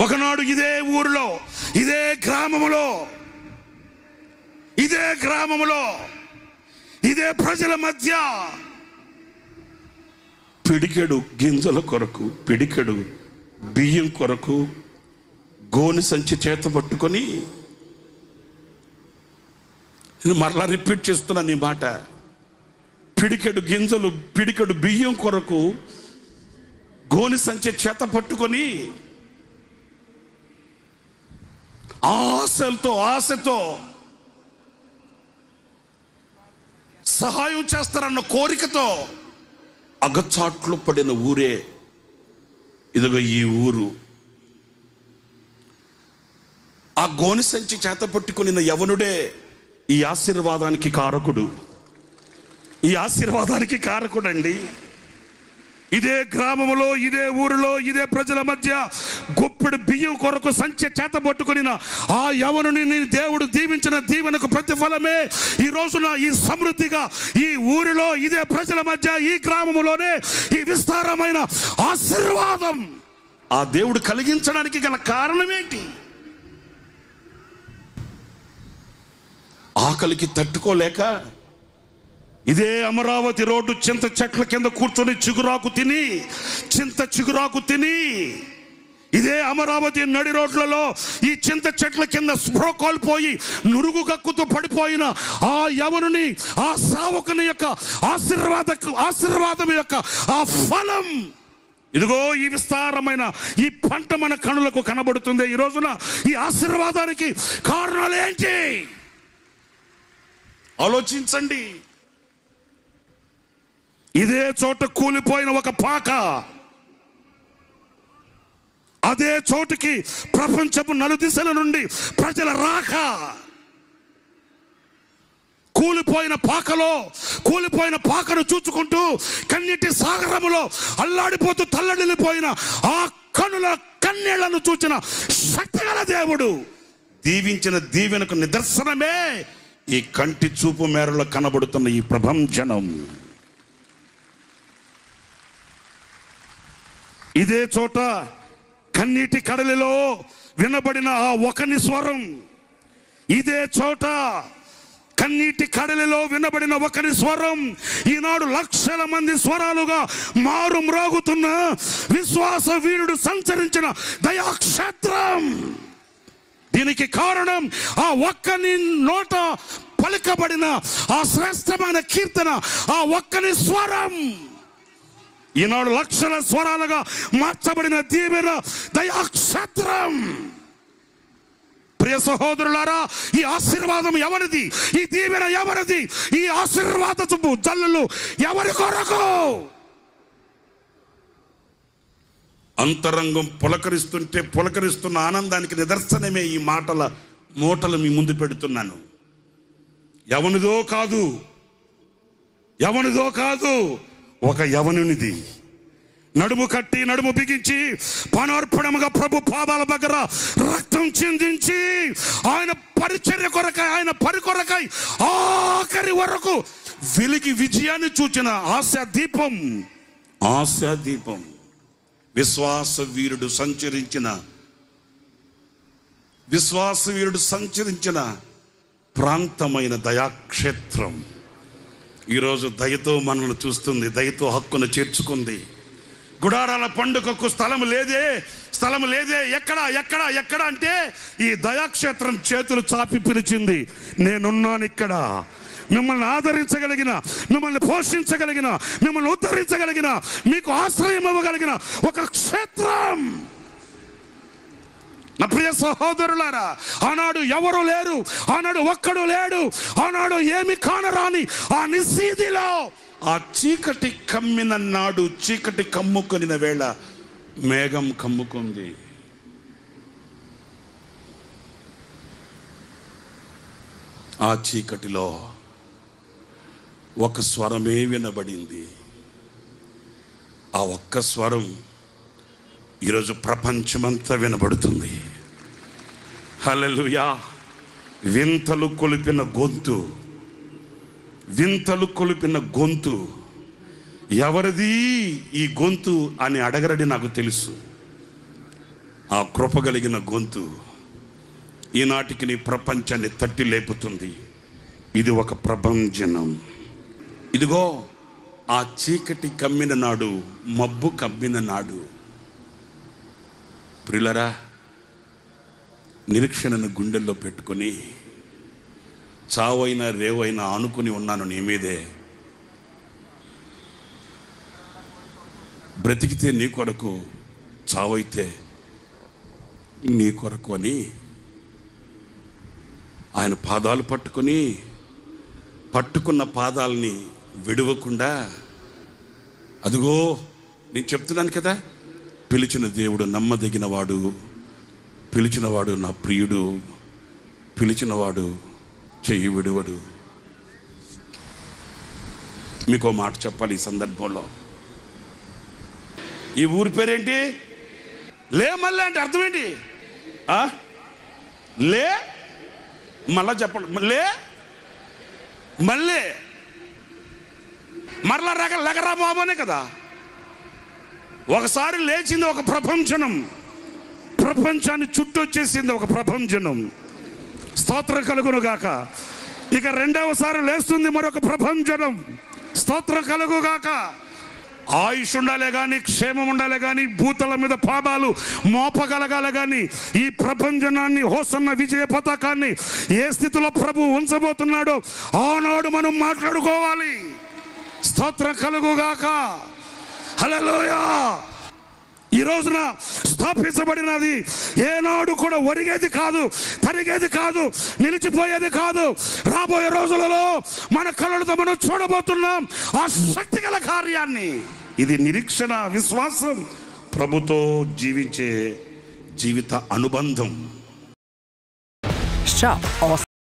ఒకనాడు ఇదే ఊరిలో, ఇదే గ్రామములో, ఇదే ప్రజల మధ్య పిడికెడు గింజల కొరకు, పిడికెడు బియ్యం కొరకు గోని సంచి చేత పట్టుకొని, నేను మరలా రిపీట్ చేస్తున్నాను ఈ మాట, పిడికెడు గింజలు, పిడికెడు బియ్యం కొరకు గోని సంచి చేత పట్టుకొని ఆశతో సహాయం చేస్తారన్న కోరికతో అగచాట్లు పడిన ఊరే ఇదిగో ఈ ఊరు. ఆ గోని సంచి చేత పట్టుకుని యవనుడే ఈ ఆశీర్వాదానికి కారకుడండి. ఇదే గ్రామంలో, ఇదే ఊరిలో, ఇదే ప్రజల మధ్య గొప్పెడు బియ్యం కొరకు సంచి చేత పట్టుకుని ఆ యవనుని దేవుడు దీవించిన దీవెనకు ప్రతిఫలమే ఈ రోజున ఈ సమృద్ధిగా ఈ ఊరిలో, ఇదే ప్రజల మధ్య, ఈ గ్రామంలోనే ఈ విస్తారమైన ఆశీర్వాదం ఆ దేవుడు కలిగించడానికి గల కారణం ఏంటి? ఆకలికి తట్టుకోలేక ఇదే అమరావతి రోడ్డు చింత చెట్ల కింద కూర్చొని చింత చిగురాకు తిని ఇదే అమరావతి నడి రోడ్లలో ఈ చింత చెట్ల కింద స్పృహ కోల్పోయి నురుగు కక్కుతూ పడిపోయిన ఆ యవనుని, ఆ సేవకుని యొక్క ఆశీర్వాదం యొక్క ఆ ఫలం ఇదిగో ఈ విస్తారమైన ఈ పంట మన కనులకు కనబడుతుంది. ఈ రోజున ఈ ఆశీర్వాదానికి కారణాలు ఏంటి ఆలోచించండి. ఇదే చోట కూలిపోయిన ఒక పాక అదే చోటుకి ప్రపంచపు నలుదిశల నుండి ప్రజల రాక, కూలిపోయిన పాకను చూచుకుంటూ కన్నీటి సాగరములో అల్లాడిపోతూ తల్లడిల్లిపోయిన ఆ కన్నీళ్లను చూచిన శక్తిగల దేవుడు దీవించిన దీవెనకు నిదర్శనమే ఈ కంటి చూపు మేరలో కనబడుతున్న ఈ ప్రభంజనం. ఇదే చోట కన్నీటి కడలిలో వినబడిన ఆ ఒకని స్వరం, ఇదే చోట కన్నీటి కడలిలో వినబడిన ఒకరి స్వరం ఈనాడు లక్షల మంది స్వరాలుగా మారు మ్రోగుతున్న విశ్వాస వీరుడు సంచరించిన దయాక్షేత్రం. దీనికి కారణం ఆ ఒక్కని నోట పలుకబడిన ఆ శ్రేష్టమైన కీర్తన, ఆ ఒక్కని స్వరం. ఈనాడు లక్షల స్వరాలుగా మార్చబడిన దీవెన దయాక్షేత్రం. ప్రియ సహోదరులారా, ఈ ఆశీర్వాదం ఎవరిది? ఈ దీవెన ఎవరిది? ఈ ఆశీర్వాదపు జల్లులు ఎవరి కొరకు? అంతరంగం పులకరిస్తున్న ఆనందానికి నిదర్శనమే ఈ మూటలు మీ ముందు పెడుతున్నాను. ఎవనిదో కాదు, ఒక యవనునిది. నడుము కట్టి, నడుము బిగించి, పానార్పణముగా ప్రభు పాదాల దగ్గర రక్తం చిందించి ఆయన పరిచర్య కొరకై, ఆయన పరి కొరకై ఆఖరి వరకు వెలిగి విజయాన్ని చూచిన ఆశా దీపం విశ్వాస వీరుడు సంచరించిన ప్రాంతమైన దయాక్షేత్రం ఈరోజు దయతో మనల్ని చూస్తుంది, దయతో హక్కును చేర్చుకుంది. గుడారాల పండుగకు స్థలం లేదే. ఎక్కడ అంటే ఈ దయాక్షేత్రం చేతులు చాపి పిలిచింది. నేనున్నాను ఇక్కడ, మిమ్మల్ని ఆదరించగలిగిన, మిమ్మల్ని పోషించగలిగిన, మిమ్మల్ని ఉద్ధరించగలిగిన, మీకు ఆశ్రయం ఇవ్వగలిగిన ఒక క్షేత్రం. నా ప్రియ సహోదరులారా, ఆనాడు ఎవరు లేరు, ఆనాడు ఒక్కడు లేడు, ఆనాడు ఏమి కానరాని ఆ నిశీదిలో ఆ చీకటి కమ్మిన నాడు, చీకటి కమ్ముకొనిన వేళ మేఘం కమ్ముకుంది. ఆ చీకటిలో ఒక స్వరమే వినబడింది. ఆ ఒక్క స్వరం ఈరోజు ప్రపంచమంతా వినబడుతుంది. హల్లెలూయా. వింతలు కొలిపిన గొంతు. ఎవరిది ఈ గొంతు అని అడగరడి నాకు తెలుసు. ఆ కృప కలిగిన గొంతు ఈనాటికి నీ ప్రపంచాన్ని తట్టి లేపుతుంది. ఇది ఒక ప్రభంజనం. ఇదిగో ఆ చీకటి కమ్మిన నాడు, మబ్బు కమ్మిన నాడు, ప్రియులరా, నిరీక్షణను గుండెల్లో పెట్టుకొని చావైనా రేవైనా ఆనుకుని ఉన్నాను నీ మీదే. బ్రతికితే నీ కొరకు, చావైతే నీ కొరకు అని ఆయన పాదాలు పట్టుకున్న పాదాలని విడవకుండా, అదిగో నేను చెప్తున్నాను కదా, పిలిచిన దేవుడు నమ్మదగినవాడు, పిలిచినవాడు నా ప్రియుడు, పిలిచినవాడు చెయ్యి విడువడు. మీకో మాట చెప్పాలి ఈ సందర్భంలో. ఈ ఊరి పేరేంటి? లే మళ్ళీ అంటే అర్థం ఏంటి? లే మళ్ళా చెప్పండి. లే మళ్ళీ మరలా లగరా బాబు అనే కదా. ఒకసారి లేచింది ఒక ప్రపంచనం, ప్రపంచాన్ని చుట్టొచ్చేసింది ఒక ప్రపంచనం. స్తోత్రం కలుగును గాక. ఇక రెండవసారి లేస్తుంది మరొక ప్రపంచనం. స్తోత్రం కలుగు గాక. ఆయుష్ ఉండాలే కానీ, క్షేమం ఉండాలే కానీ, భూతల మీద పాదాలు మోపగలగాలి కానీ, ఈ ప్రపంచనాన్ని, హోసన్న విజయ పతాకాన్ని ఏ స్థితిలో ప్రభు ఉంచబోతున్నాడో ఆనాడు మనం మాట్లాడుకోవాలి. స్తోత్రం కలుగుగాక. హల్లెలూయా. ఈ రోజున స్థాపించబడినది ఏనాడు కూడా ఒరిగేది కాదు, తరిగేది కాదు, నిలిచిపోయేది కాదు. రాబోయే రోజులలో మన కళ్ళతో మనం చూడబోతున్నాం ఆ శక్తి గల కార్యాన్ని. ఇది నిరీక్షణ, విశ్వాసం, ప్రభుతో జీవించే జీవిత అనుబంధం.